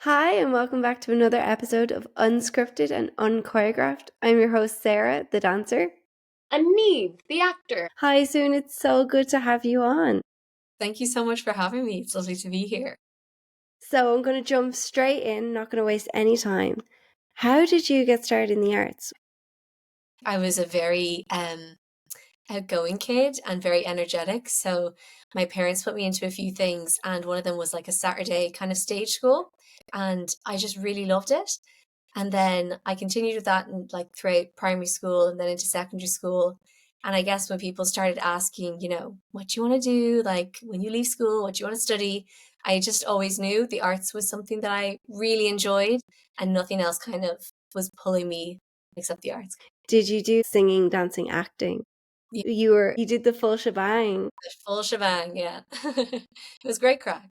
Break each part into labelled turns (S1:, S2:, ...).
S1: Hi, and welcome back to another episode of Unscripted and Unchoreographed. I'm your host, Sarah, the dancer.
S2: And Neve, the actor.
S1: Hi, Siun, it's so good to have you on.
S2: Thank you so much for having me. It's lovely to be here.
S1: So, I'm going to jump straight in, not going to waste any time. How did you get started in the arts?
S2: I was a very outgoing kid and very energetic. So my parents put me into a few things, and one of them was like a Saturday kind of stage school. And I just really loved it. And then I continued with that and like throughout primary school and then into secondary school. And I guess when people started asking, what do you want to do? Like when you leave school, what do you want to study? I just always knew the arts was something that I really enjoyed and nothing else kind of was pulling me except the arts.
S1: Did you do singing, dancing, acting?
S2: Yeah,
S1: You did the full shebang.
S2: the full shebang, yeah. It was great crack.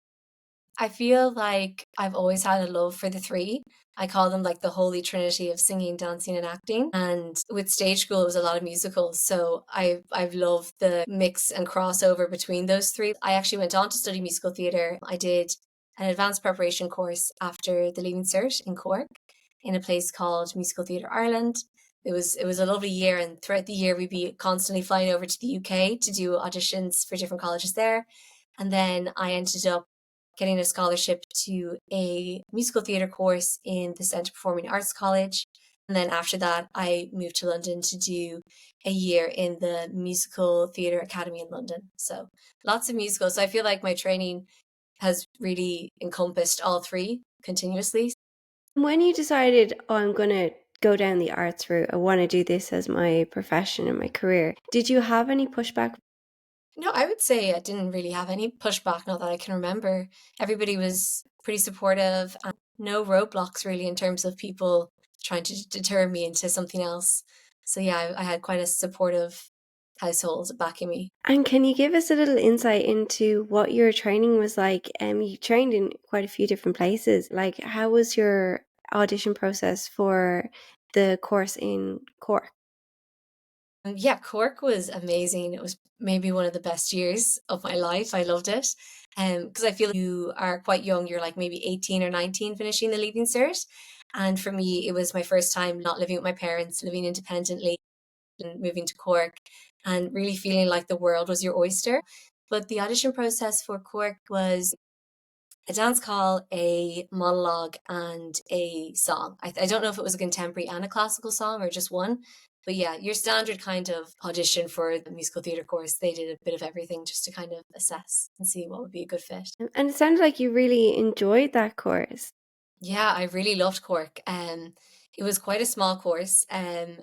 S2: I feel like I've always had a love for the three. I call them like the holy trinity of singing, dancing, and acting. And with stage school, it was a lot of musicals. So I've loved the mix and crossover between those three. I actually went on to study musical theatre. I did an advanced preparation course after the Leaving Cert in Cork in a place called Musical Theatre Ireland. It was a lovely year, and throughout the year we'd be constantly flying over to the UK to do auditions for different colleges there. And then I ended up getting a scholarship to a musical theatre course in the Centre Performing Arts College. And then after that, I moved to London to do a year in the Musical Theatre Academy in London. So lots of musicals. So I feel like my training has really encompassed all three continuously.
S1: When you decided, I'm going to go down the arts route, I want to do this as my profession and my career, did you have any pushback?
S2: No, I would say I didn't really have any pushback, not that I can remember. Everybody was pretty supportive and no roadblocks really in terms of people trying to deter me into something else. So yeah, I had quite a supportive household backing me.
S1: And can you give us a little insight into what your training was like? You trained in quite a few different places. Like, how was your audition process for the course in Cork?
S2: Yeah, Cork was amazing. It was maybe one of the best years of my life. I loved it. Because I feel you are quite young, you're like maybe 18 or 19 finishing the Leaving Cert. And for me, it was my first time not living with my parents, living independently and moving to Cork and really feeling like the world was your oyster. But the audition process for Cork was a dance call, a monologue, and a song. I don't know if it was a contemporary and a classical song or just one. But yeah, your standard kind of audition for the musical theatre course, they did a bit of everything just to kind of assess and see what would be a good fit.
S1: And it sounded like you really enjoyed that course.
S2: Yeah, I really loved Cork. It was quite a small course,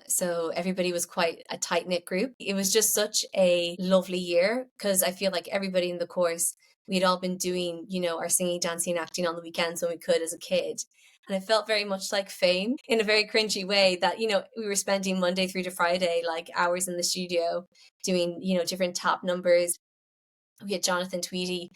S2: so everybody was quite a tight-knit group. It was just such a lovely year because I feel like everybody in the course, we'd all been doing, our singing, dancing, acting on the weekends when we could as a kid. And it felt very much like fame in a very cringy way that, we were spending Monday through to Friday, like hours in the studio doing, different tap numbers. We had Jonathan Tweedy,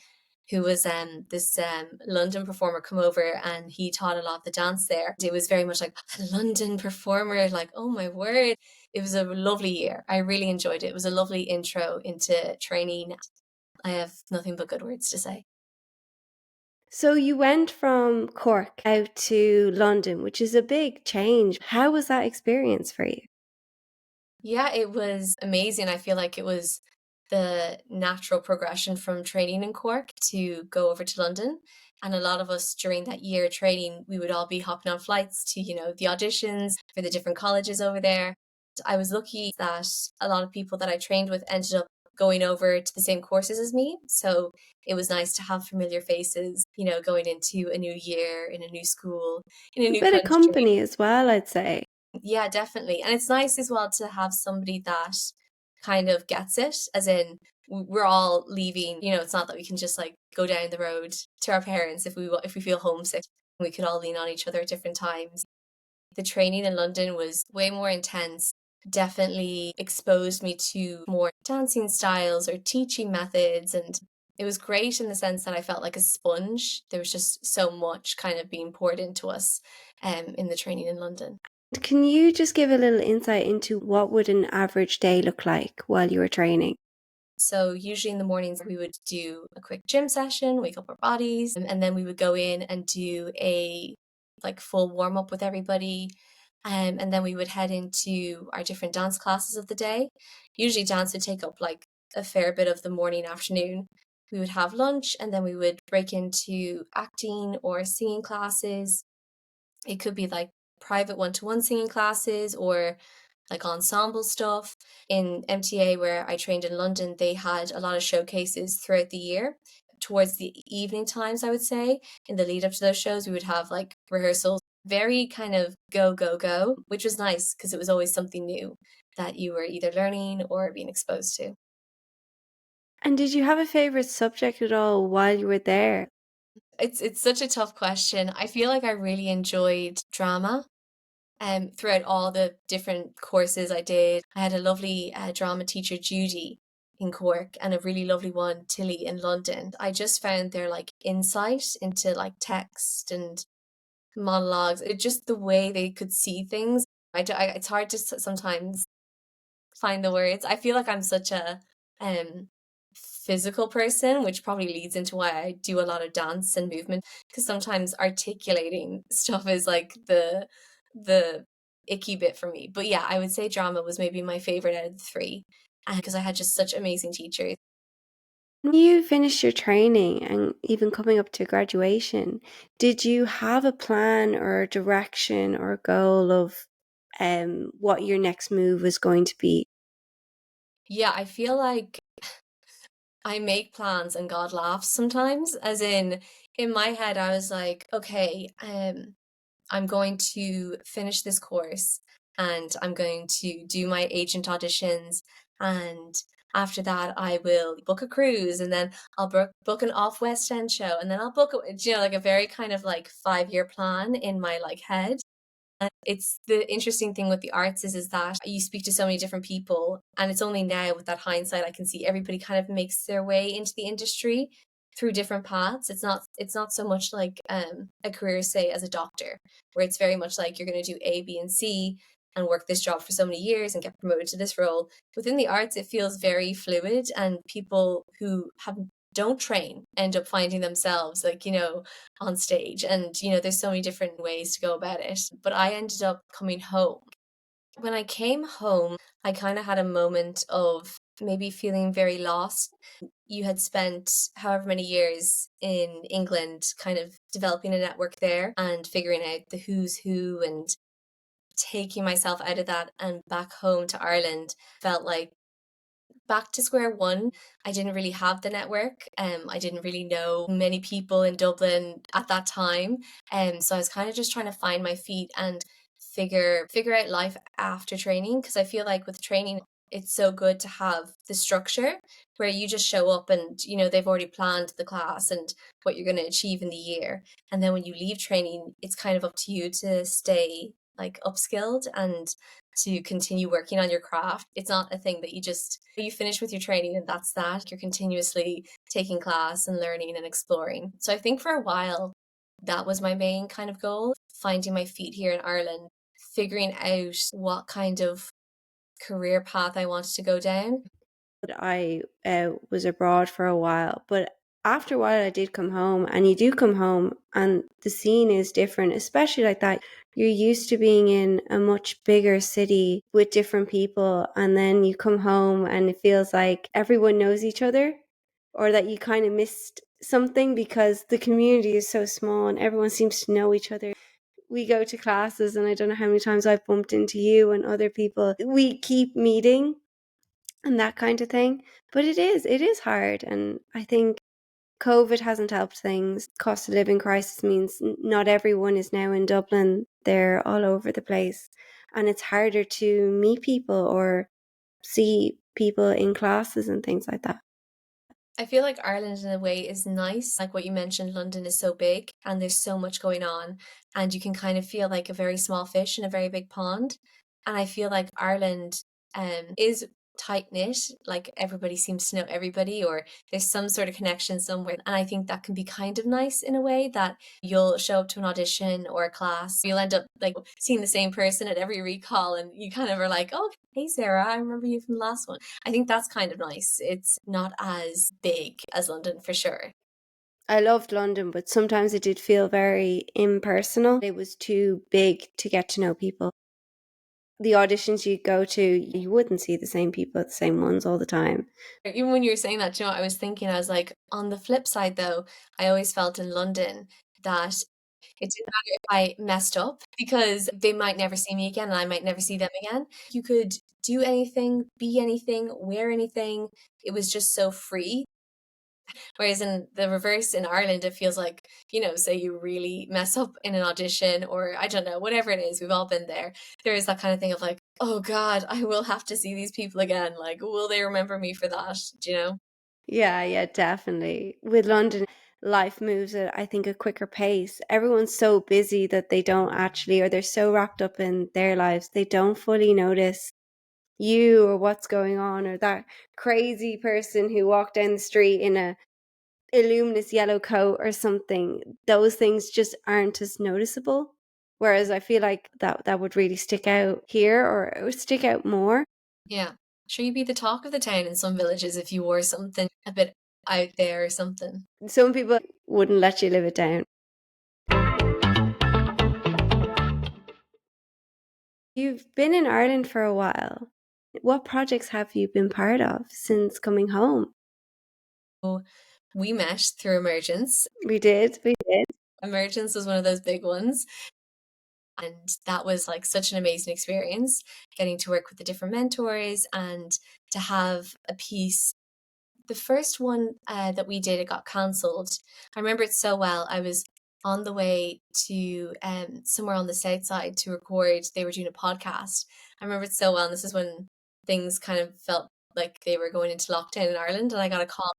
S2: who was this London performer, come over and he taught a lot of the dance there. It was very much like a London performer, like, oh my word. It was a lovely year. I really enjoyed it. It was a lovely intro into training. I have nothing but good words to say.
S1: So you went from Cork out to London, which is a big change. How was that experience for you?
S2: Yeah, it was amazing. I feel like it was the natural progression from training in Cork to go over to London. And a lot of us during that year training, we would all be hopping on flights to, the auditions for the different colleges over there. I was lucky that a lot of people that I trained with ended up going over to the same courses as me. So it was nice to have familiar faces, going into a new year in a new school, in a
S1: A
S2: new
S1: bit of
S2: country.
S1: company as well, I'd say.
S2: Yeah, definitely. And it's nice as well to have somebody that kind of gets it, as in we're all leaving, it's not that we can just like go down the road to our parents if we feel homesick. We could all lean on each other at different times. The training in London was way more intense. Definitely exposed me to more dancing styles or teaching methods, and it was great in the sense that I felt like a sponge. There was just so much kind of being poured into us in the training in London.
S1: Can you just give a little insight into what would an average day look like while you were training?
S2: So usually in the mornings we would do a quick gym session, wake up our bodies, and then we would go in and do a like full warm up with everybody. And then we would head into our different dance classes of the day. Usually dance would take up like a fair bit of the morning, afternoon. We would have lunch and then we would break into acting or singing classes. It could be like private one-to-one singing classes or like ensemble stuff. In MTA, where I trained in London, they had a lot of showcases throughout the year. Towards the evening times, I would say, in the lead up to those shows, we would have like rehearsals, very kind of go, go, go, which was nice because it was always something new that you were either learning or being exposed to.
S1: And did you have a favorite subject at all while you were there?
S2: It's such a tough question. I feel like I really enjoyed drama. Throughout all the different courses I did. I had a lovely drama teacher, Judy, in Cork, and a really lovely one, Tilly, in London. I just found their like insight into like text and monologues, just the way they could see things. It's hard to sometimes find the words. I feel like I'm such a physical person, which probably leads into why I do a lot of dance and movement, because sometimes articulating stuff is like the icky bit for me. But yeah, I would say drama was maybe my favorite out of the three, because I had just such amazing teachers.
S1: When you finished your training and even coming up to graduation, did you have a plan or a direction or a goal of what your next move was going to be?
S2: Yeah, I feel like I make plans and God laughs sometimes, as in my head I was like, okay, I'm going to finish this course and I'm going to do my agent auditions. And after that, I will book a cruise and then I'll book an off West End show. And then I'll book, like a very kind of like 5 year plan in my like head. And it's the interesting thing with the arts is that you speak to so many different people, and it's only now with that hindsight I can see everybody kind of makes their way into the industry through different paths. It's not so much like a career, say, as a doctor, where it's very much like you're going to do A, B, and C and work this job for so many years and get promoted to this role. Within the arts, it feels very fluid, and people who have don't train end up finding themselves like on stage, and there's so many different ways to go about it, but I ended up coming home. When I came home, I kind of had a moment of maybe feeling very lost. You had spent however many years in England kind of developing a network there and figuring out the who's who, and taking myself out of that and back home to Ireland felt like back to square one. I didn't really have the network. I didn't really know many people in Dublin at that time. So I was kind of just trying to find my feet and figure out life after training. Because I feel like with training, it's so good to have the structure where you just show up and they've already planned the class and what you're going to achieve in the year. And then when you leave training, it's kind of up to you to stay like upskilled and to continue working on your craft. It's not a thing that you finish with your training and that's that. You're continuously taking class and learning and exploring. So I think for a while that was my main kind of goal, finding my feet here in Ireland, figuring out what kind of career path I wanted to go down.
S1: I was abroad for a while, but after a while I did come home, and you do come home and the scene is different, especially like that. You're used to being in a much bigger city with different people, and then you come home and it feels like everyone knows each other, or that you kind of missed something because the community is so small and everyone seems to know each other. We go to classes, and I don't know how many times I've bumped into you and other people. We keep meeting and that kind of thing. But it is hard. And I think COVID hasn't helped things. Cost of living crisis means not everyone is now in Dublin. They're all over the place. And it's harder to meet people or see people in classes and things like that.
S2: I feel like Ireland in a way is nice. Like what you mentioned, London is so big and there's so much going on, and you can kind of feel like a very small fish in a very big pond. And I feel like Ireland is tight knit, like everybody seems to know everybody, or there's some sort of connection somewhere. And I think that can be kind of nice in a way that you'll show up to an audition or a class, you'll end up like seeing the same person at every recall, and you kind of are like, oh, hey, Sarah, I remember you from the last one. I think that's kind of nice. It's not as big as London for sure.
S1: I loved London, but sometimes it did feel very impersonal. It was too big to get to know people. The auditions you go to, you wouldn't see the same people, the same ones all the time.
S2: Even when you were saying that, you know, I was thinking, I was like, on the flip side though, I always felt in London that it didn't matter if I messed up because they might never see me again and I might never see them again. You could do anything, be anything, wear anything. It was just so free. Whereas in the reverse in Ireland, it feels like, you know, say you really mess up in an audition or I don't know, whatever it is, we've all been there. There is that kind of thing of like, oh God, I will have to see these people again. Like, will they remember me for that? Do you know?
S1: Yeah, yeah, definitely. With London, life moves at, I think, a quicker pace. Everyone's so busy that they don't actually, or they're so wrapped up in their lives, they don't fully notice you or what's going on, or that crazy person who walked down the street in a luminous yellow coat or something. Those things just aren't as noticeable. Whereas I feel like that would really stick out here, or it would stick out more.
S2: Yeah. Sure, you'd be the talk of the town in some villages if you wore something a bit out there or something.
S1: Some people wouldn't let you live it down. You've been in Ireland for a while. What projects have you been part of since coming home?
S2: So we met through Emergence.
S1: We did.
S2: Emergence was one of those big ones. And that was like such an amazing experience getting to work with the different mentors and to have a piece. The first one that we did, it got cancelled. I remember it so well. I was on the way to somewhere on the south side to record. They were doing a podcast. I remember it so well. And this is when things kind of felt like they were going into lockdown in Ireland. And I got a call,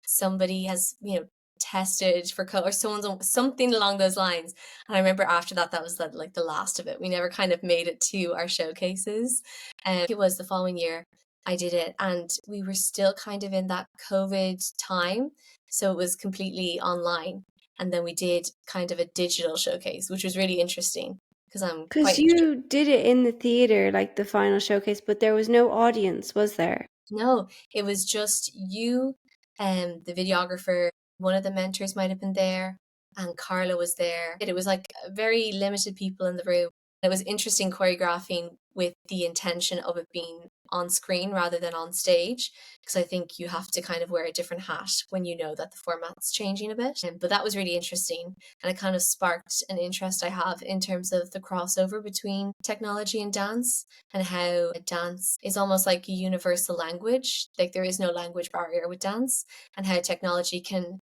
S2: somebody has, you know, tested for or someone's on something along those lines. And I remember after that, that was like the last of it. We never kind of made it to our showcases. It was the following year I did it, and we were still kind of in that COVID time, so it was completely online. And then we did kind of a digital showcase, which was really interesting because I'm
S1: Because
S2: quite.
S1: you did it in the theater, like the final showcase, but there was no audience, was there?
S2: No, it was just you and the videographer. One of the mentors might have been there, and Carla was there. It was like very limited people in the room. It was interesting choreographing with the intention of it being on screen rather than on stage, because I think you have to kind of wear a different hat when you know that the format's changing a bit. But that was really interesting, and it kind of sparked an interest I have in terms of the crossover between technology and dance, and how dance is almost like a universal language. Like there is no language barrier with dance, and how technology can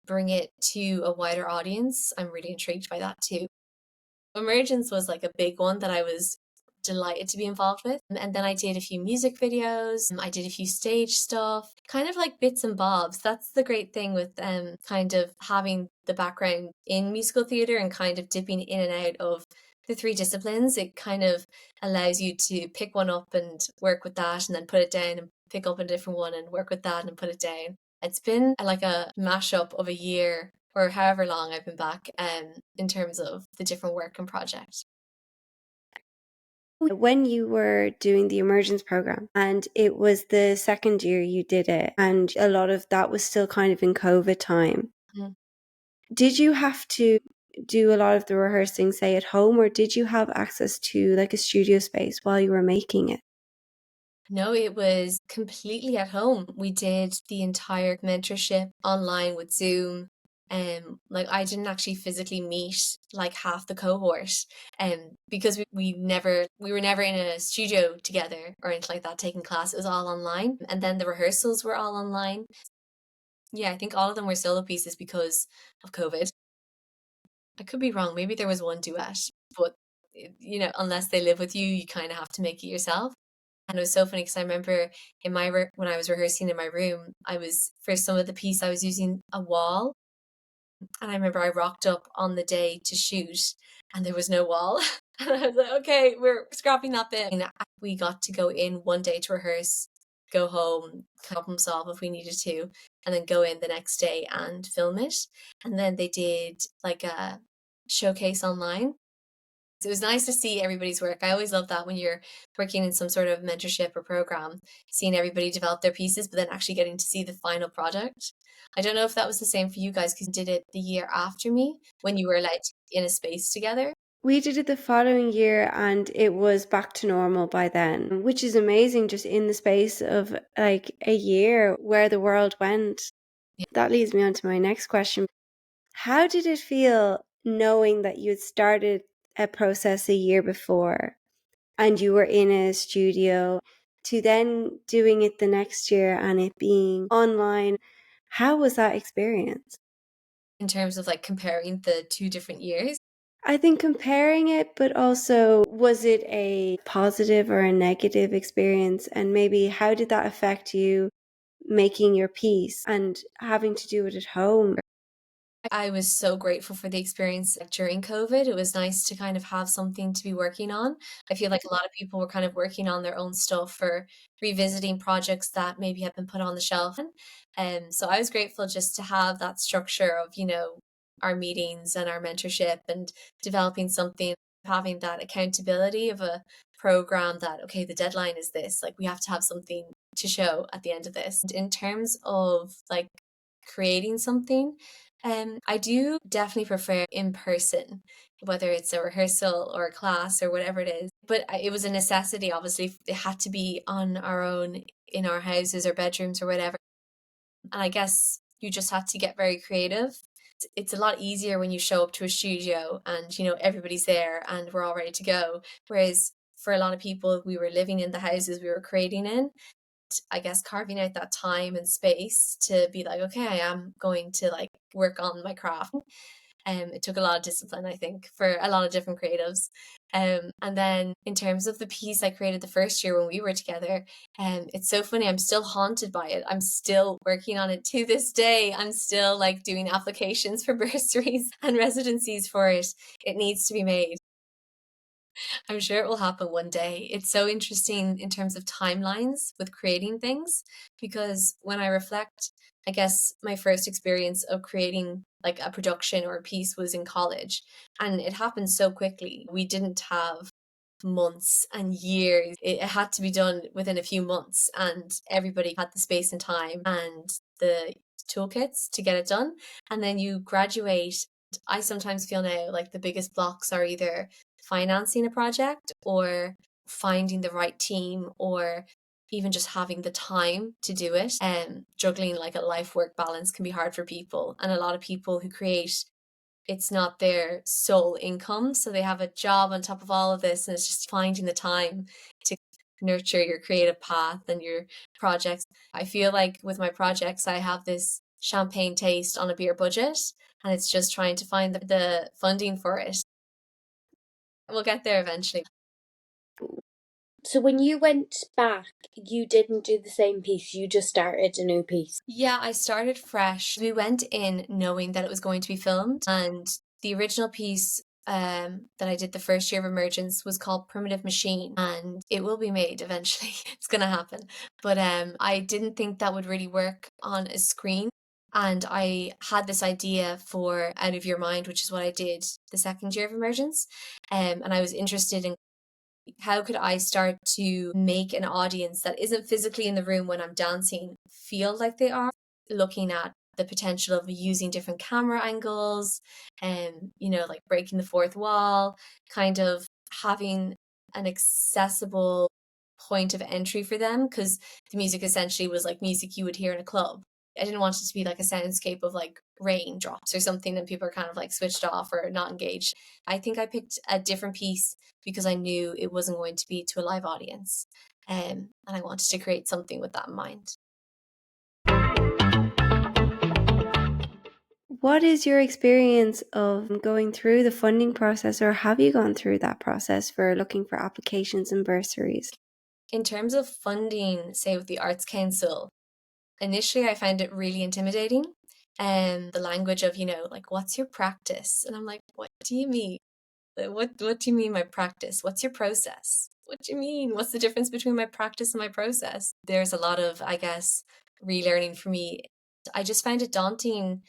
S2: bring it to a wider audience. I'm really intrigued by that too. Emergence was like a big one that I was delighted to be involved with. And then I did a few music videos, I did a few stage stuff, kind of like bits and bobs. That's the great thing with kind of having the background in musical theatre and kind of dipping in and out of the three disciplines. It kind of allows you to pick one up and work with that and then put it down and pick up a different one and work with that and put it down. It's been like a mashup of a year or however long I've been back in terms of the different work and projects.
S1: When you were doing the emergence program, and it was the second year you did it, and a lot of that was still kind of in COVID time,
S2: Mhm.
S1: did you have to do a lot of the rehearsing, say at home, or did you have access to like a studio space while you were making it?
S2: No, it was completely at home. We did the entire mentorship online with Zoom. Like I didn't actually physically meet like half the cohort, because we were never in a studio together or anything like that taking class. It was all online, and then the rehearsals were all online. Yeah, I think all of them were solo pieces because of COVID. I could be wrong. Maybe there was one duet, but you know, unless they live with you, you kind of have to make it yourself. And it was so funny because I remember in when I was rehearsing in my room, I was for some of the piece I was using a wall, and I remember I rocked up on the day to shoot, and there was no wall, and I was like, okay, we're scrapping that bit. And we got to go in one day to rehearse, go home, problem solve if we needed to, and then go in the next day and film it. And then they did like a showcase online. So it was nice to see everybody's work. I always love that when you're working in some sort of mentorship or program, seeing everybody develop their pieces, but then actually getting to see the final product. I don't know if that was the same for you guys because you did it the year after me when you were like in a space together.
S1: We did it the following year and it was back to normal by then, which is amazing just in the space of like a year where the world went.
S2: Yeah.
S1: That leads me on to my next question. How did it feel knowing that you had started a process a year before and you were in a studio to then doing it the next year and it being online? How was that experience?
S2: In terms of like comparing the two different years.
S1: I think comparing it, but also was it a positive or a negative experience? And maybe how did that affect you making your piece and having to do it at home?
S2: I was so grateful for the experience like, during COVID. It was nice to kind of have something to be working on. I feel like a lot of people were kind of working on their own stuff or revisiting projects that maybe had been put on the shelf. So I was grateful just to have that structure of, our meetings and our mentorship and developing something, having that accountability of a program that, okay, the deadline is this, like we have to have something to show at the end of this. And in terms of like creating something, I do definitely prefer in person, whether it's a rehearsal or a class or whatever it is. But it was a necessity, obviously. It had to be on our own in our houses or bedrooms or whatever. And I guess you just had to get very creative. It's a lot easier when you show up to a studio and, everybody's there and we're all ready to go. Whereas for a lot of people, we were living in the houses we were creating in. I guess carving out that time and space to be like, okay, I am going to like work on my craft. It took a lot of discipline, I think, for a lot of different creatives. And then in terms of the piece I created the first year when we were together, it's so funny. I'm still haunted by it. I'm still working on it to this day. I'm still like doing applications for bursaries and residencies for it. It needs to be made. I'm sure it will happen one day. It's so interesting in terms of timelines with creating things because when I reflect, I guess my first experience of creating like a production or a piece was in college and it happened so quickly. We didn't have months and years. It had to be done within a few months and everybody had the space and time and the toolkits to get it done. And then you graduate. I sometimes feel now like the biggest blocks are either financing a project or finding the right team or even just having the time to do it. And juggling like a life work balance can be hard for people. And a lot of people who create, it's not their sole income. So they have a job on top of all of this. And it's just finding the time to nurture your creative path and your projects. I feel like with my projects, I have this champagne taste on a beer budget. And it's just trying to find the funding for it. We'll get there eventually.
S3: So when you went back, you didn't do the same piece, you just started a new piece.
S2: Yeah, I started fresh. We went in knowing that it was going to be filmed, and the original piece that I did the first year of Emergence was called Primitive Machine, and it will be made eventually. It's gonna happen. But I didn't think that would really work on a screen. And I had this idea for Out of Your Mind, which is what I did the second year of Emergence. And I was interested in how could I start to make an audience that isn't physically in the room when I'm dancing feel like they are, looking at the potential of using different camera angles and, like breaking the fourth wall, kind of having an accessible point of entry for them because the music essentially was like music you would hear in a club. I didn't want it to be like a soundscape of like raindrops or something and people are kind of like switched off or not engaged. I think I picked a different piece because I knew it wasn't going to be to a live audience. And I wanted to create something with that in mind.
S1: What is your experience of going through the funding process, or have you gone through that process for looking for applications and bursaries?
S2: In terms of funding, say with the Arts Council, initially I found it really intimidating. And the language of, like, what's your practice? And I'm like, what do you mean? What do you mean my practice? What's your process? what do you mean? What's the difference between my practice and my process? There's a lot of, I guess, relearning for me. I just found it daunting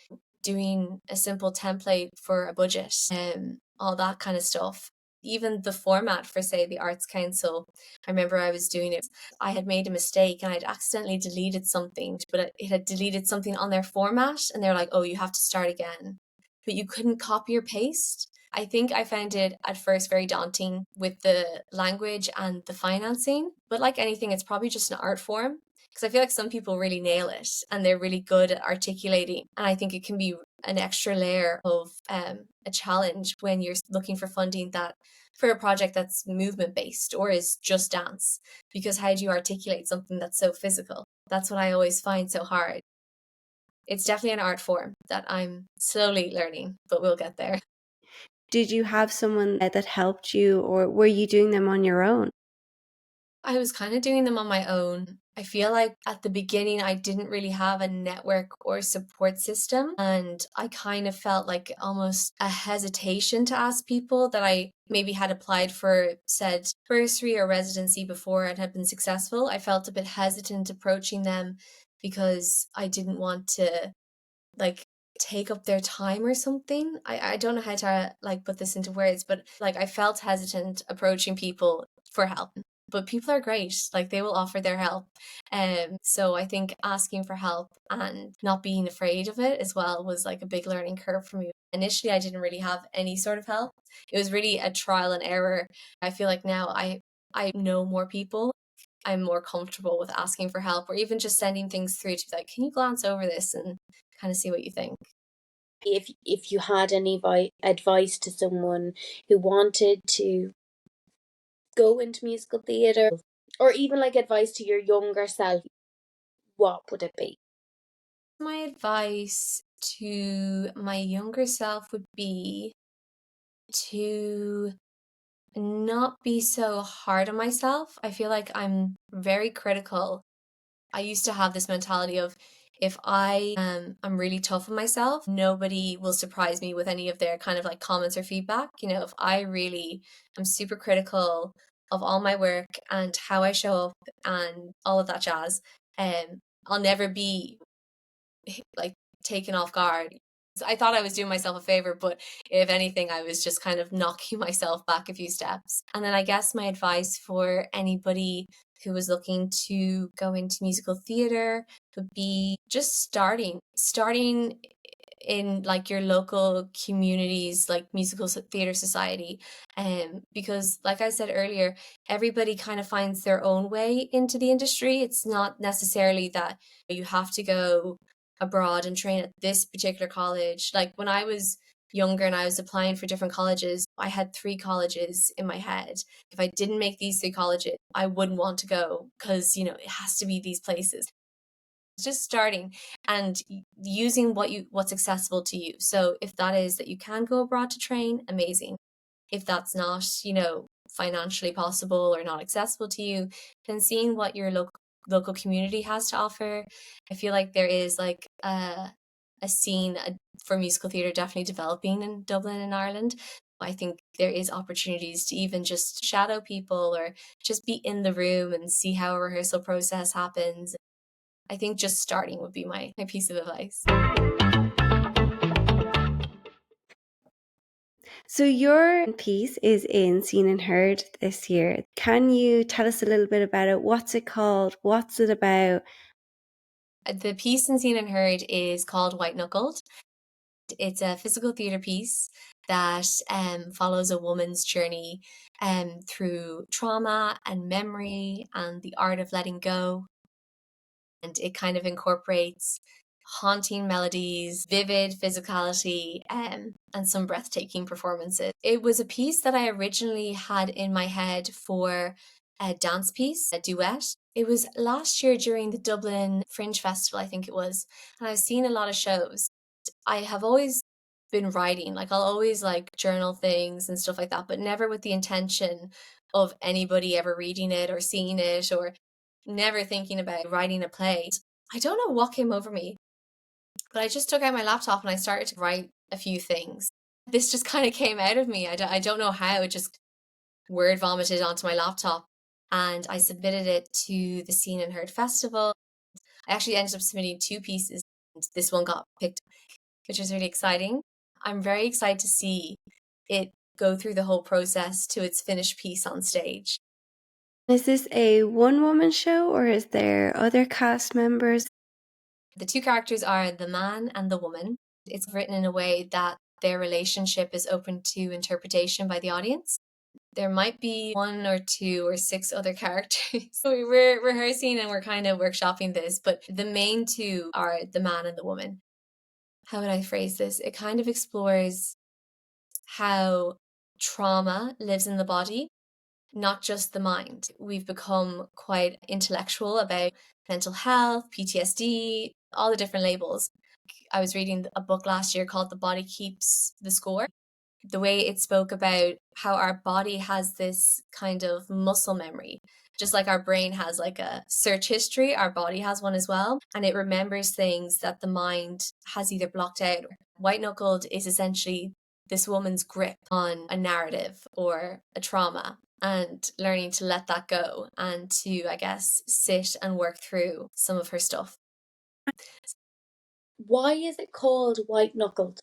S2: doing a simple template for a budget and all that kind of stuff. Even the format for, say, the Arts Council, I remember I was doing it. I had made a mistake and I'd accidentally deleted something, but it had deleted something on their format, and they're like, oh, you have to start again. But you couldn't copy or paste. I think I found it at first very daunting with the language and the financing. But like anything, it's probably just an art form, because I feel like some people really nail it and they're really good at articulating. And I think it can be an extra layer of a challenge when you're looking for funding that for a project that's movement based or is just dance, because how do you articulate something that's so physical? That's what I always find so hard. It's definitely an art form that I'm slowly learning, but we'll get there.
S1: Did you have someone that helped you, or were you doing them on your own?
S2: I was kind of doing them on my own. I feel like at the beginning, I didn't really have a network or support system. And I kind of felt like almost a hesitation to ask people that I maybe had applied for said bursary or residency before and had been successful. I felt a bit hesitant approaching them because I didn't want to like take up their time or something. I don't know how to like put this into words, but like I felt hesitant approaching people for help. But people are great, like they will offer their help. So I think asking for help and not being afraid of it as well was like a big learning curve for me. Initially, I didn't really have any sort of help. It was really a trial and error. I feel like now I know more people. I'm more comfortable with asking for help, or even just sending things through to be like, can you glance over this and kind of see what you think?
S3: If you had any advice to someone who wanted to go into musical theatre, or even like advice to your younger self, what would it be?
S2: My advice to my younger self would be to not be so hard on myself. I feel like I'm very critical. I used to have this mentality of if I'm really tough on myself, nobody will surprise me with any of their kind of like comments or feedback. You know, if I really am super critical of all my work and how I show up and all of that jazz, I'll never be like taken off guard. I thought I was doing myself a favor, but if anything, I was just kind of knocking myself back a few steps. And then I guess my advice for anybody who was looking to go into musical theatre would be just starting in like your local communities, like musical theatre society. Because like I said earlier, everybody kind of finds their own way into the industry. It's not necessarily that you have to go abroad and train at this particular college. Like when I was younger and I was applying for different colleges, I had 3 colleges in my head. If I didn't make these 3 colleges, I wouldn't want to go because, you know, it has to be these places. Just starting and using what's accessible to you. So if that is that you can go abroad to train, amazing. If that's not, you know, financially possible or not accessible to you, then seeing what your local community has to offer. I feel like there is like a scene for musical theatre definitely developing in Dublin and Ireland. I think there is opportunities to even just shadow people or just be in the room and see how a rehearsal process happens. I think just starting would be my piece of advice.
S1: So your piece is in Seen and Heard this year. Can you tell us a little bit about it? What's it called? What's it about?
S2: The piece in Seen and Heard is called White Knuckled. It's a physical theatre piece that follows a woman's journey through trauma and memory and the art of letting go. And it kind of incorporates haunting melodies, vivid physicality, and some breathtaking performances. It was a piece that I originally had in my head for a dance piece, a duet. It was last year during the Dublin Fringe Festival, I think it was, and I've seen a lot of shows. I have always been writing, like I'll always like journal things and stuff like that, but never with the intention of anybody ever reading it or seeing it, or never thinking about writing a play. I don't know what came over me, but I just took out my laptop and I started to write a few things. This just kind of came out of me. I don't know how, it just word vomited onto my laptop. and I submitted it to the Seen and Heard Festival. I actually ended up submitting 2 pieces, and this one got picked, which was really exciting. I'm very excited to see it go through the whole process to its finished piece on stage.
S1: Is this a one-woman show or is there other cast members?
S2: The 2 characters are the man and the woman. It's written in a way that their relationship is open to interpretation by the audience. There might be 1 or 2 or 6 other characters. So we're rehearsing and we're kind of workshopping this, but the main 2 are the man and the woman. How would I phrase this? It kind of explores how trauma lives in the body, not just the mind. We've become quite intellectual about mental health, PTSD, all the different labels. I was reading a book last year called The Body Keeps the Score. The way it spoke about how our body has this kind of muscle memory. Just like our brain has like a search history, our body has one as well. And it remembers things that the mind has either blocked out. White Knuckled is essentially this woman's grip on a narrative or a trauma and learning to let that go and to, I guess, sit and work through some of her stuff.
S3: Why is it called White Knuckled?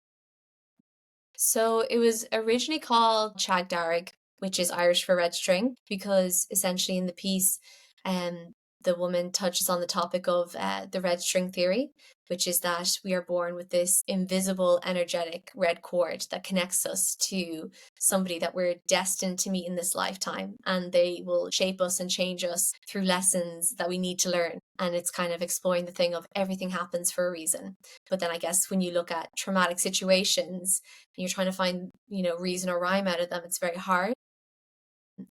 S2: So it was originally called Chag Darrig, which is Irish for red string, because essentially in the piece, the woman touches on the topic of the red string theory, which is that we are born with this invisible, energetic red cord that connects us to somebody that we're destined to meet in this lifetime. And they will shape us and change us through lessons that we need to learn. And it's kind of exploring the thing of everything happens for a reason. But then I guess when you look at traumatic situations, and you're trying to find, reason or rhyme out of them, it's very hard.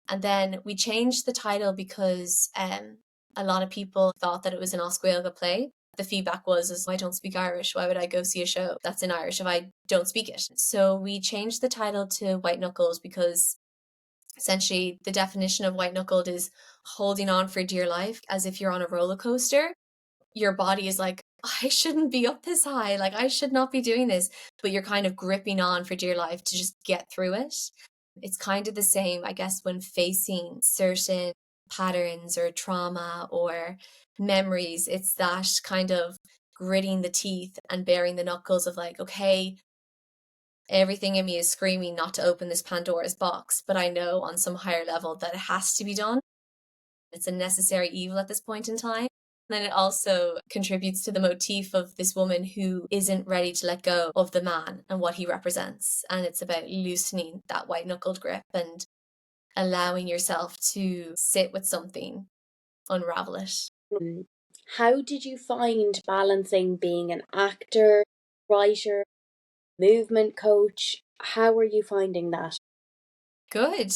S2: And then we changed the title because a lot of people thought that it was an Oscuelga play. The feedback was, I don't speak Irish. Why would I go see a show that's in Irish if I don't speak it? So we changed the title to White Knuckles because essentially the definition of white knuckled is holding on for dear life as if you're on a roller coaster. Your body is like, I shouldn't be up this high. Like, I should not be doing this. But you're kind of gripping on for dear life to just get through it. It's kind of the same, I guess, when facing certain patterns or trauma or memories. It's that kind of gritting the teeth and baring the knuckles of like, okay, everything in me is screaming not to open this Pandora's box, but I know on some higher level that it has to be done. It's a necessary evil at this point in time. And then it also contributes to the motif of this woman who isn't ready to let go of the man and what he represents. And it's about loosening that white knuckled grip and allowing yourself to sit with something, unravel it.
S3: How did you find balancing being an actor, writer, movement coach? How are you finding that?
S2: Good.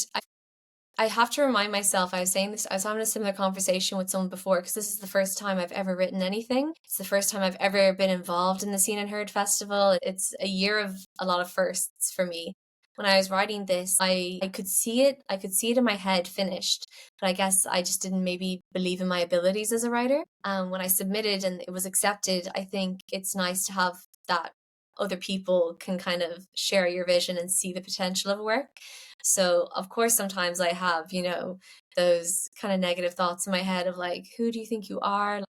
S2: I have to remind myself, I was saying this, I was having a similar conversation with someone before because this is the first time I've ever written anything. It's the first time I've ever been involved in the Seen and Heard Festival. It's a year of a lot of firsts for me. When I was writing this, I could see it. I could see it in my head finished, but I guess I just didn't maybe believe in my abilities as a writer. When I submitted and it was accepted, I think it's nice to have that other people can kind of share your vision and see the potential of work. So, of course, sometimes I have, those kind of negative thoughts in my head of like, who do you think you are? Like,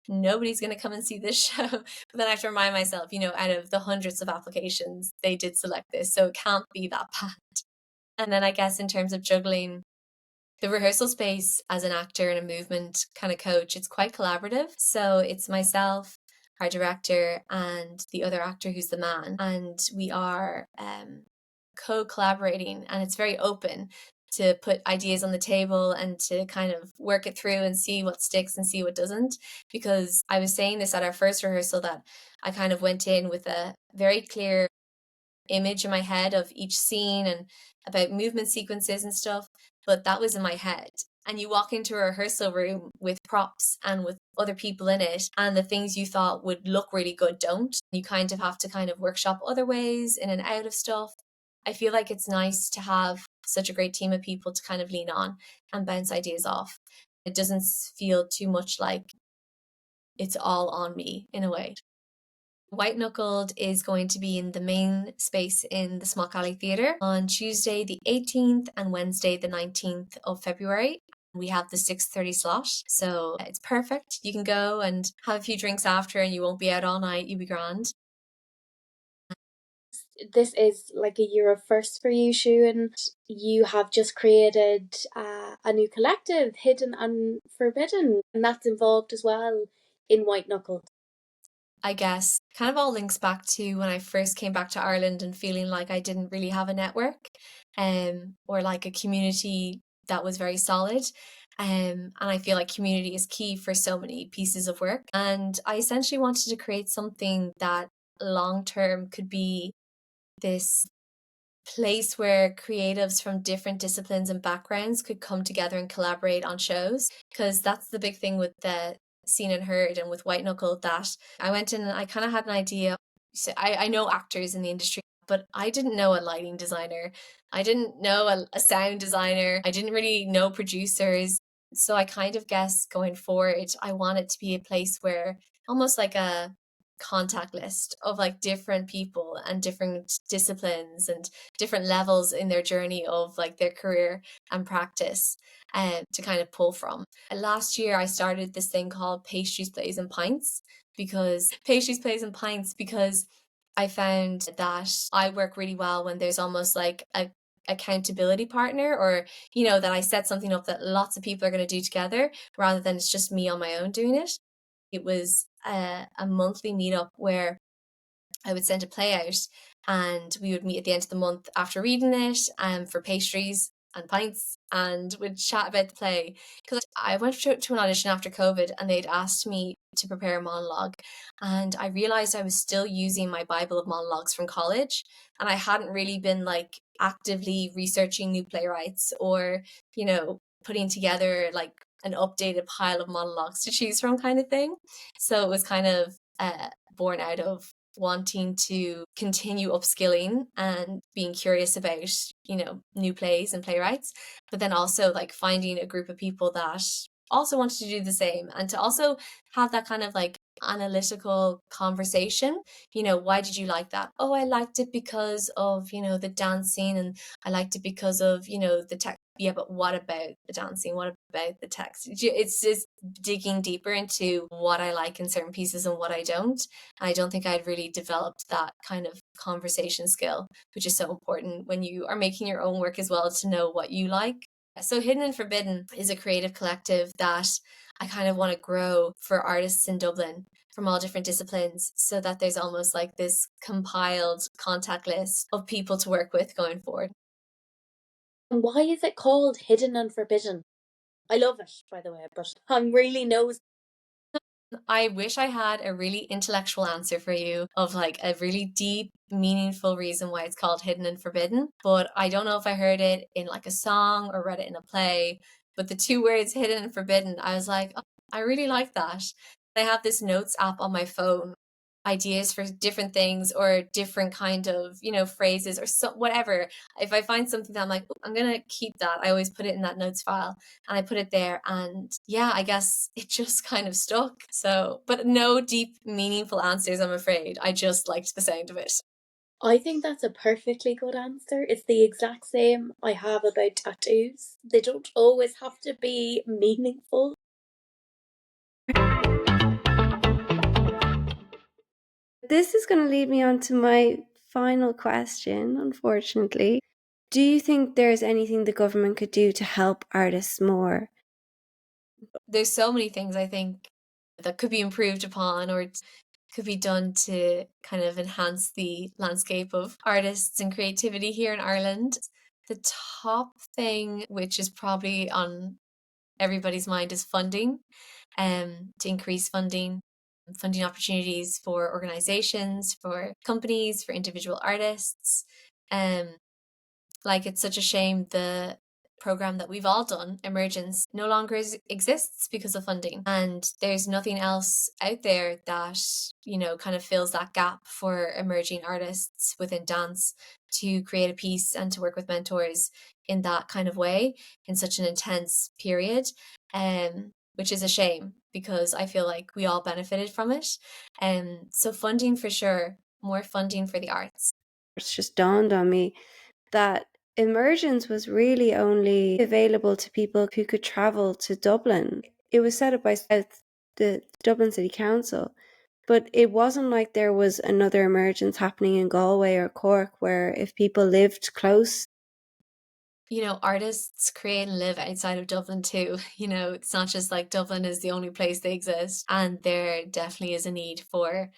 S2: nobody's going to come and see this show. But then I have to remind myself, out of the hundreds of applications, they did select this. So it can't be that bad. And then I guess in terms of juggling, the rehearsal space as an actor and a movement kind of coach, it's quite collaborative. So it's myself, our director, and the other actor who's the man. And we are co-collaborating, and it's very open to put ideas on the table and to kind of work it through and see what sticks and see what doesn't. Because I was saying this at our first rehearsal that I kind of went in with a very clear image in my head of each scene and about movement sequences and stuff, but that was in my head. And you walk into a rehearsal room with props and with other people in it, and the things you thought would look really good don't. You kind of have to kind of workshop other ways in and out of stuff. I feel like it's nice to have such a great team of people to kind of lean on and bounce ideas off. It doesn't feel too much like it's all on me in a way. White Knuckled is going to be in the main space in the Smock Alley Theatre on Tuesday the 18th and Wednesday the 19th of February. We have the 6:30 slot, so it's perfect. You can go and have a few drinks after and you won't be out all night. You'll be grand.
S3: This is like a year of firsts for you, Siun. You have just created a new collective, Hidden and Forbidden, and that's involved as well in White Knuckled.
S2: I guess kind of all links back to when I first came back to Ireland and feeling like I didn't really have a network or like a community that was very solid. And I feel like community is key for so many pieces of work. And I essentially wanted to create something that long term could be this place where creatives from different disciplines and backgrounds could come together and collaborate on shows, because that's the big thing with the Seen and Heard and with White Knuckle, that I went in and I kind of had an idea. So I know actors in the industry, but I didn't know a lighting designer. I didn't know a sound designer. I didn't really know producers. So I kind of guess going forward, I want it to be a place where almost like a contact list of like different people and different disciplines and different levels in their journey of like their career and practice to kind of pull from. Last year I started this thing called Pastries, Plays and Pints because I found that I work really well when there's almost like a accountability partner, or that I set something up that lots of people are going to do together rather than it's just me on my own doing it. It was a monthly meetup where I would send a play out and we would meet at the end of the month after reading it for pastries and pints and would chat about the play. Because I went to an audition after COVID and they'd asked me to prepare a monologue, and I realized I was still using my Bible of monologues from college, and I hadn't really been like actively researching new playwrights or putting together like an updated pile of monologues to choose from kind of thing. So it was kind of born out of wanting to continue upskilling and being curious about new plays and playwrights, but then also like finding a group of people that also wanted to do the same and to also have that kind of like analytical conversation. Why did you like that? Oh, I liked it because of the dancing, and I liked it because of the text. Yeah, but what about the dancing? What about the text? It's just digging deeper into what I like in certain pieces and what I don't. I don't think I'd really developed that kind of conversation skill, which is so important when you are making your own work as well, to know what you like. So Hidden and Forbidden is a creative collective that I kind of want to grow for artists in Dublin from all different disciplines, so that there's almost like this compiled contact list of people to work with going forward.
S3: And why is it called Hidden and Forbidden? I love it, by the way, but I'm really nosy.
S2: I wish I had a really intellectual answer for you of like a really deep, meaningful reason why it's called Hidden and Forbidden, but I don't know if I heard it in like a song or read it in a play. But the two words Hidden and Forbidden, I was like, oh, I really like that. I have this notes app on my phone, ideas for different things or different kind of phrases or so whatever. If I find something that I'm like, I'm gonna keep that, I always put it in that notes file and I put it there, and yeah, I guess it just kind of stuck. So, but no deep meaningful answers, I'm afraid. I just liked the sound of it.
S3: I think that's a perfectly good answer. It's the exact same I have about tattoos. They don't always have to be meaningful.
S1: This is going to lead me on to my final question, unfortunately. Do you think there's anything the government could do to help artists more?
S2: There's so many things I think that could be improved upon or could be done to kind of enhance the landscape of artists and creativity here in Ireland. The top thing, which is probably on everybody's mind, is funding, to increase funding opportunities for organizations, for companies, for individual artists. Like, it's such a shame the program that we've all done, Emergence, no longer exists because of funding. And there's nothing else out there that, kind of fills that gap for emerging artists within dance to create a piece and to work with mentors in that kind of way in such an intense period. Which is a shame because I feel like we all benefited from it. So funding for sure, more funding for the arts.
S1: It's just dawned on me that Immersions was really only available to people who could travel to Dublin. It was set up by the Dublin City Council, but it wasn't like there was another emergence happening in Galway or Cork where if people lived close.
S2: You know, artists create and live outside of Dublin too. You know, it's not just like Dublin is the only place they exist. And there definitely is a need for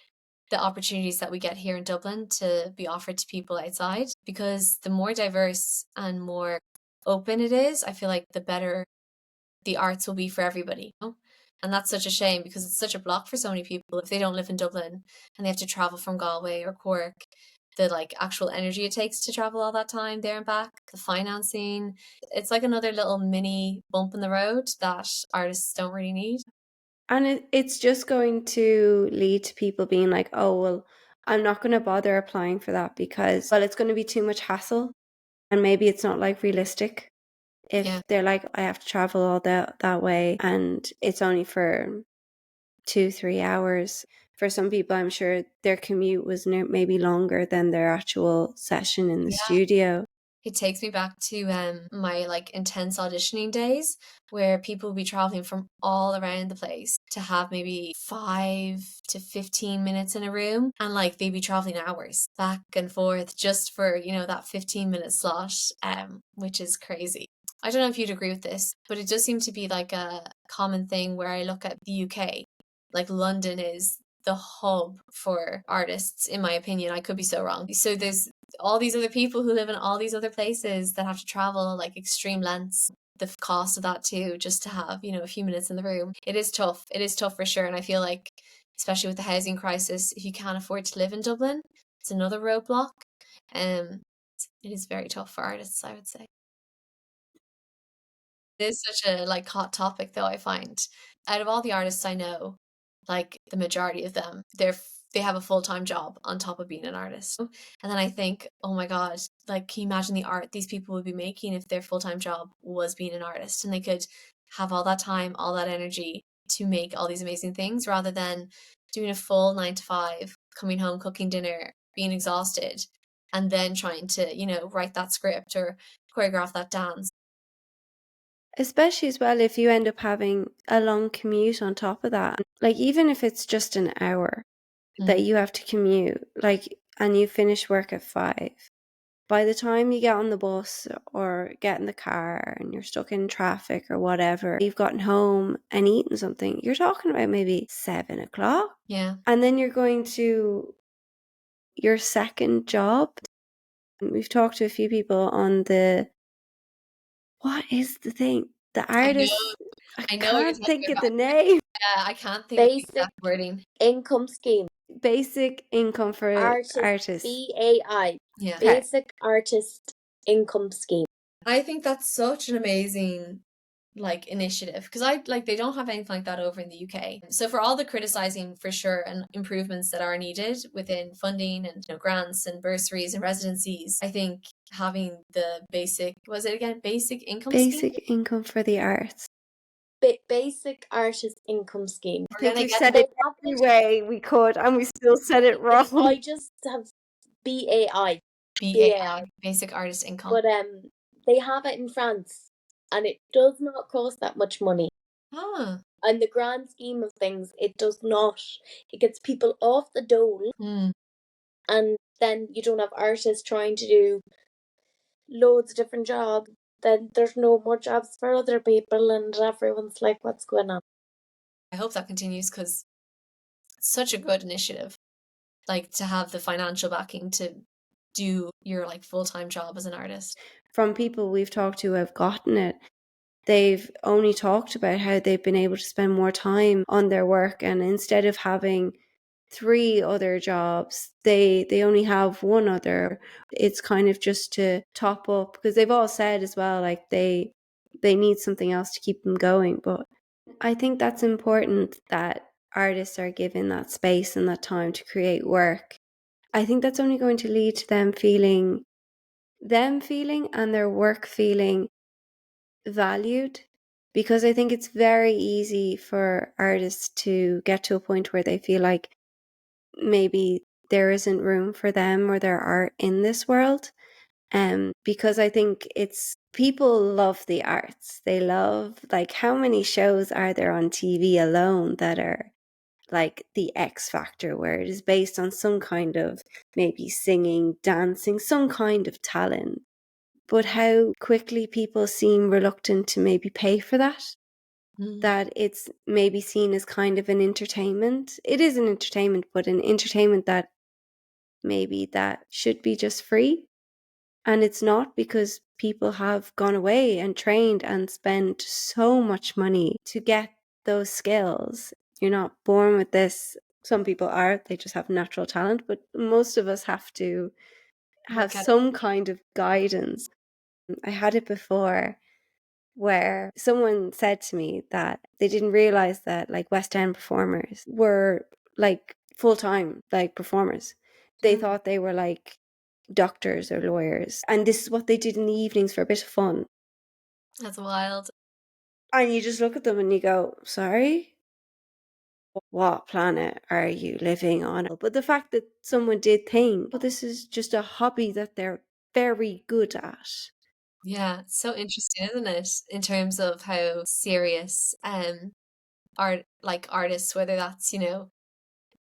S2: the opportunities that we get here in Dublin to be offered to people outside, because the more diverse and more open it is, I feel like the better the arts will be for everybody. You know? And that's such a shame because it's such a block for so many people if they don't live in Dublin and they have to travel from Galway or Cork. The like actual energy it takes to travel all that time there and back, the financing, it's like another little mini bump in the road that artists don't really need.
S1: And it's just going to lead to people being like, oh, well, I'm not going to bother applying for that because, well, it's going to be too much hassle. And maybe it's not like realistic if they're like, I have to travel all that way and it's only for 2-3 hours. For some people, I'm sure their commute was maybe longer than their actual session in the studio.
S2: It takes me back to my like intense auditioning days where people would be traveling from all around the place to have maybe 5 to 15 minutes in a room, and like they'd be traveling hours back and forth just for, you know, that 15-minute slot, which is crazy. I don't know if you'd agree with this, but it does seem to be like a common thing where I look at the UK, like London is the hub for artists, in my opinion. I could be so wrong. So there's all these other people who live in all these other places that have to travel like extreme lengths. The cost of that too, just to have, you know, a few minutes in the room. It is tough. It is tough for sure. And I feel like, especially with the housing crisis, if you can't afford to live in Dublin, it's another roadblock. It is very tough for artists, I would say. It is such a like hot topic though, I find. Out of all the artists I know, like the majority of them, they have a full-time job on top of being an artist. And then I think, oh my God, like can you imagine the art these people would be making if their full-time job was being an artist and they could have all that time, all that energy to make all these amazing things rather than doing a full 9 to 5, coming home, cooking dinner, being exhausted, and then trying to, you know, write that script or choreograph that dance.
S1: Especially as well if you end up having a long commute on top of that. Like even if it's just an hour that you have to commute, like, and you finish work at 5, by the time you get on the bus or get in the car and you're stuck in traffic or whatever, you've gotten home and eaten something, you're talking about maybe 7 o'clock.
S2: Yeah.
S1: And then you're going to your second job. And we've talked to a few people on what is the thing? The artist. I
S2: know what you're
S1: can't think
S2: talking
S1: of the
S2: about.
S1: name.
S2: Yeah, I can't think of the
S3: Basic
S2: exact wording.
S3: income scheme.
S1: Basic income for artists.
S3: BAI.
S2: Yeah.
S3: Basic artist income scheme.
S2: I think that's such an amazing like initiative because I like they don't have anything like that over in the UK. So for all the criticizing for sure and improvements that are needed within funding and, you know, grants and bursaries and residencies, I think having the basic basic income scheme?
S1: Basic income for the arts.
S3: Basic artist income scheme.
S1: I think we said it every way we could and we still said it wrong.
S3: I just have BAI.
S2: BAI, basic artist income.
S3: But they have it in France and it does not cost that much money.
S2: Ah.
S3: In the grand scheme of things, it does not. It gets people off the dole, and then you don't have artists trying to do loads of different jobs. Then there's no more jobs for other people, and everyone's like, what's going on?
S2: I hope that continues because it's such a good initiative. Like to have the financial backing to do your like full-time job as an artist.
S1: From people we've talked to who have gotten it, they've only talked about how they've been able to spend more time on their work, and instead of having 3 other jobs, they only have 1 other. It's kind of just to top up because they've all said as well like they need something else to keep them going. But I think that's important that artists are given that space and that time to create work. I think that's only going to lead to them feeling and their work feeling valued, because I think it's very easy for artists to get to a point where they feel like maybe there isn't room for them or their art in this world. Because I think people love the arts. They love, like, how many shows are there on TV alone that are like the X Factor, where it is based on some kind of maybe singing, dancing, some kind of talent. But how quickly people seem reluctant to maybe pay for that. That it's maybe seen as kind of an entertainment. It is an entertainment, but an entertainment that maybe that should be just free. And it's not, because people have gone away and trained and spent so much money to get those skills. You're not born with this. Some people are, they just have natural talent, but most of us have to have some kind of guidance. I had it before where someone said to me that they didn't realize that, like, West End performers were like full-time, like, performers. They thought they were like doctors or lawyers, and this is what they did in the evenings for a bit of fun.
S2: That's wild.
S1: And you just look at them and you go, sorry, what planet are you living on? But the fact that someone did think, well, this is just a hobby that they're very good at.
S2: Yeah, it's so interesting, isn't it? In terms of how serious artists, whether that's,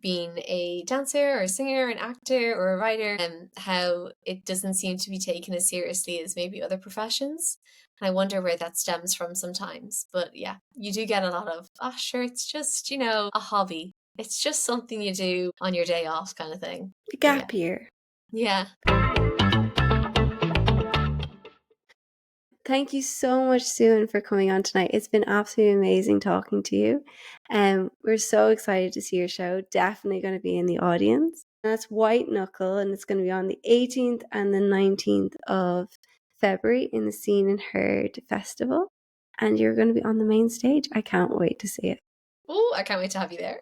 S2: being a dancer or a singer, an actor or a writer, and how it doesn't seem to be taken as seriously as maybe other professions. And I wonder where that stems from sometimes. But yeah, you do get a lot of, oh, sure, it's just, a hobby. It's just something you do on your day off kind of thing.
S1: The gap year.
S2: Yeah.
S1: Thank you so much, Siun, for coming on tonight. It's been absolutely amazing talking to you. We're so excited to see your show. Definitely going to be in the audience. That's White Knuckle, and it's going to be on the 18th and the 19th of February in the Seen and Heard Festival. And you're going to be on the main stage. I can't wait to see it.
S2: Oh, I can't wait to have you there.